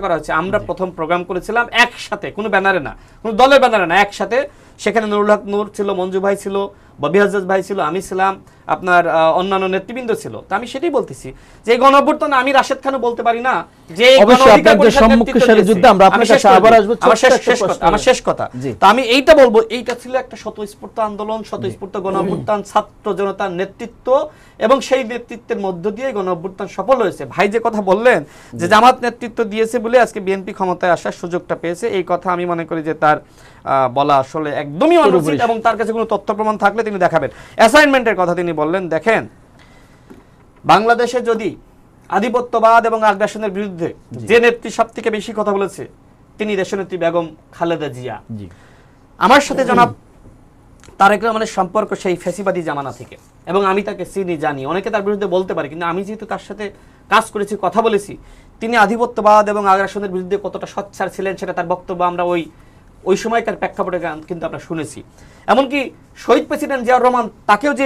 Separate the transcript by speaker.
Speaker 1: করা হচ্ছে। আমরা প্রথম প্রোগ্রাম করেছিলাম একসাথে, কোনো ব্যানারে না, কোনো দলের ব্যানারে না, একসাথে। সেখানে নুরুল হক নূর ছিল, মঞ্জু ভাই ছিল, ববি হাজজ ভাই ছিল, আমি ছিলাম, আপনার অন্যান্য নেতৃবৃন্দ ছিল। তো আমি সেটাই বলতেছি যে এই গণঅভ্যুত্থান আমি রাশেদ খানও বলতে পারি না যে আমার শেষ কথা। তো আমি এইটা বলবো, এইটা ছিল একটা স্বতঃস্ফূর্ত আন্দোলন, স্বতঃস্ফূর্ত গণঅভ্যুত্থান, ছাত্র জনতার নেতৃত্ব, এবং সেই নেতৃত্বের মধ্য দিয়ে গণঅভ্যুত্থান সফল হয়েছে। ভাই যে কথা বললেন যে জামাত নেতৃত্ব দিয়েছে বলে আজকে বিএনপি ক্ষমতায় আসার সুযোগটা পেয়েছে, এই কথা আমি মনে করি যে তার বলা আসলে একদমই অনুচিত, এবং তার কাছে কোনো তথ্য প্রমাণ থাকলে তিনি দেখাবেন। অ্যাসাইনমেন্টের কথা তিনি বললেন, দেখেন বাংলাদেশে যদি আধিপত্যবাদ এবং আগ্রাসনের বিরুদ্ধে যে নেত্রী সব থেকে বেশি কথা বলেছে তিনি দেশনেত্রী বেগম খালেদা জিয়া। আমার সাথে জনাব তারেক রহমানের সম্পর্ক সেই ফ্যাসিবাদী জামানা থেকে, এবং আমি তাকে চিনি, জানি। অনেকে তার বিরুদ্ধে বলতে পারে, কিন্তু আমি যেহেতু তার সাথে কাজ করেছি, কথা বলেছি, তিনি আধিপত্যবাদ এবং আগ্রাসনের বিরুদ্ধে কতটা সোচ্চার ছিলেন সেটা তার বক্তব্য আমরা ওই সময়কার প্রেক্ষাপটে কিন্তু আমরা শুনেছি। এমনকি শহীদ প্রেসিডেন্ট জিয়াউর রহমান তাকেও যে